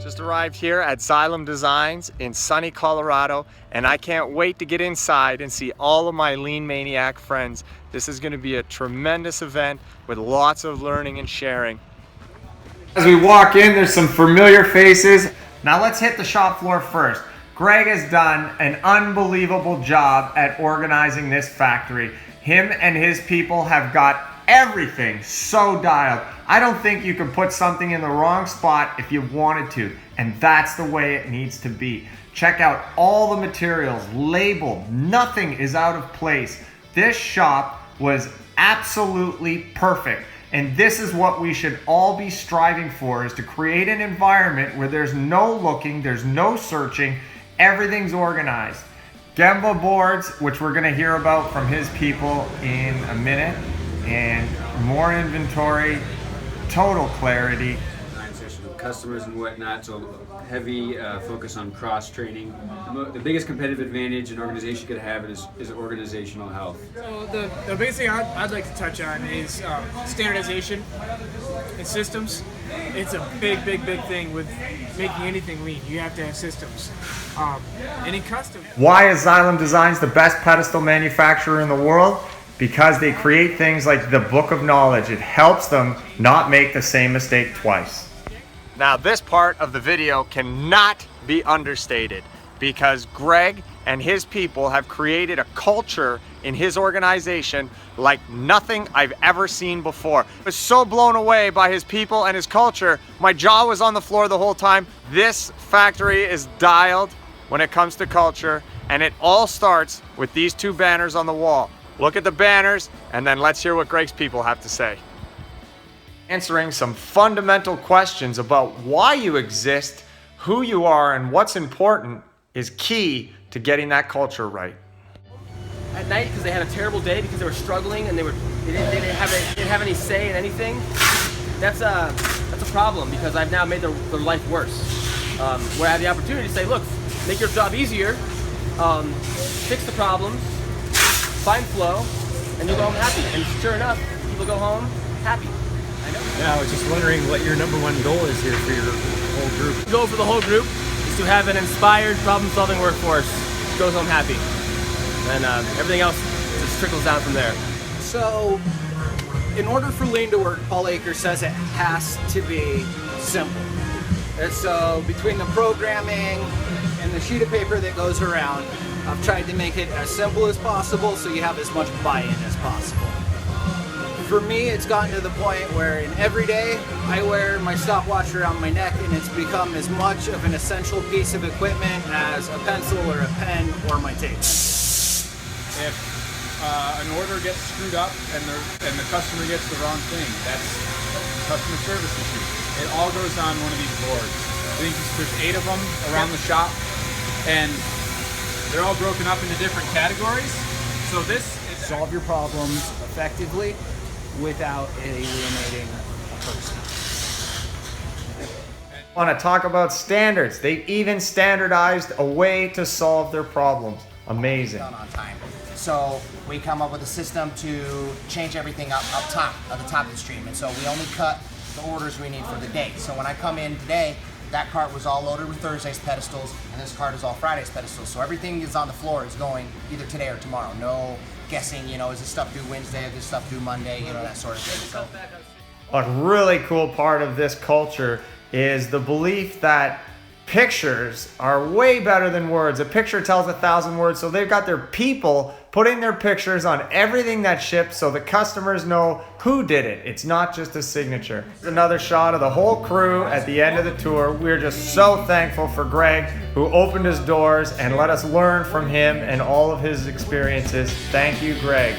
Just arrived here at Xylem Designs in sunny Colorado, and I can't wait to get inside and see all of my Lean Maniac friends. This is going to be a tremendous event with lots of learning and sharing. As we walk in, there's some familiar faces. Now let's hit the shop floor first. Greg has done an unbelievable job at organizing this factory. Him and his people have got everything so dialed. I don't think you can put something in the wrong spot if you wanted to, and that's the way it needs to be. Check out all the materials labeled. Nothing is out of place. This shop was absolutely perfect, and this is what we should all be striving for, is to create an environment where there's no looking, there's no searching, everything's organized. Gemba boards, which we're going to hear about from his people in a minute, and more inventory, total clarity. Customers and whatnot, so heavy focus on cross-training. The biggest competitive advantage an organization could have is organizational health. So the biggest thing I'd like to touch on is standardization and systems. It's a big thing with making anything lean. You have to have systems. And in custom. Why is Xylem Designs the best pedestal manufacturer in the world? Because they create things like the book of knowledge. It helps them not make the same mistake twice. Now this part of the video cannot be understated, because Greg and his people have created a culture in his organization like nothing I've ever seen before. I was so blown away by his people and his culture, my jaw was on the floor the whole time. This factory is dialed when it comes to culture, and it all starts with these two banners on the wall. Look at the banners, and then let's hear what Greg's people have to say. Answering some fundamental questions about why you exist, who you are, and what's important is key to getting that culture right. At night, because they had a terrible day, because they were struggling and they didn't have any say in anything. That's a problem, because I've now made their life worse. Where I have the opportunity to say, look, make your job easier, fix the problems, find flow, and you'll go home happy. And sure enough, people go home happy. I know. Yeah, I was just wondering what your #1 goal is here for your whole group. The goal for the whole group is to have an inspired, problem-solving workforce that goes home happy. And everything else just trickles down from there. So, in order for lean to work, Paul Akers says it has to be simple. And so, between the programming and the sheet of paper that goes around, I've tried to make it as simple as possible so you have as much buy-in as possible. For me, it's gotten to the point where in every day I wear my stopwatch around my neck, and it's become as much of an essential piece of equipment as a pencil or a pen or my tape. If an order gets screwed up and the customer gets the wrong thing, that's customer service issue. It all goes on one of these boards. I think there's 8 of them around the shop, and they're all broken up into different categories. So this is Solve your problems effectively without alienating a person. I want to talk about standards. They've even standardized a way to solve their problems. Amazing. Done on time. So we come up with a system to change everything up top, at the top of the stream. And so we only cut the orders we need for the day. So when I come in today, that cart was all loaded with Thursday's pedestals, and this cart is all Friday's pedestals. So everything is on the floor is going either today or tomorrow. No guessing, is this stuff due Wednesday, is this stuff due Monday, that sort of thing. So A really cool part of this culture is the belief that pictures are way better than words. A picture tells 1,000 words, so they've got their people putting their pictures on everything that ships so the customers know who did it. It's not just a signature. Another shot of the whole crew at the end of the tour. We're just so thankful for Greg, who opened his doors and let us learn from him and all of his experiences. Thank you, Greg.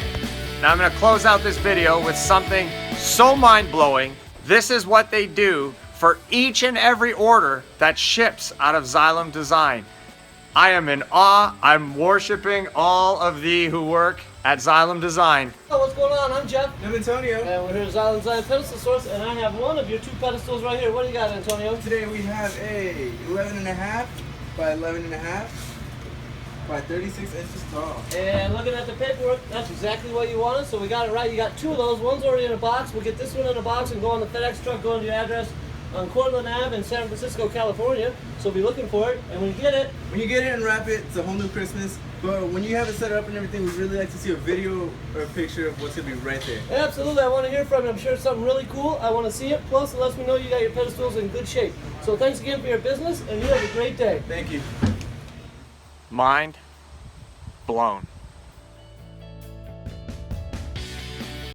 Now I'm going to close out this video with something so mind-blowing. This is what they do for each and every order that ships out of Xylem Design. I am in awe. I'm worshiping all of thee who work at Xylem Design. Oh, what's going on? I'm Jeff. I'm Antonio. And we're here at Xylem Design Pedestal Source, and I have one of your 2 pedestals right here. What do you got, Antonio? Today we have a 11.5 by 11.5 by 36 inches tall. And looking at the paperwork, that's exactly what you wanted, so we got it right. You got 2 of those. One's already in a box. We'll get this one in a box and go on the FedEx truck, go into your address. on Cortland Ave in San Francisco, California. So be looking for it. And when you get it, and wrap it, it's a whole new Christmas. But when you have it set up and everything, we'd really like to see a video or a picture of what's gonna be right there. absolutely, I want to hear from you. I'm sure it's something really cool. I want to see it. Plus, it lets me know you got your pedestals in good shape. So thanks again for your business, and you have a great day. Thank you. Mind blown.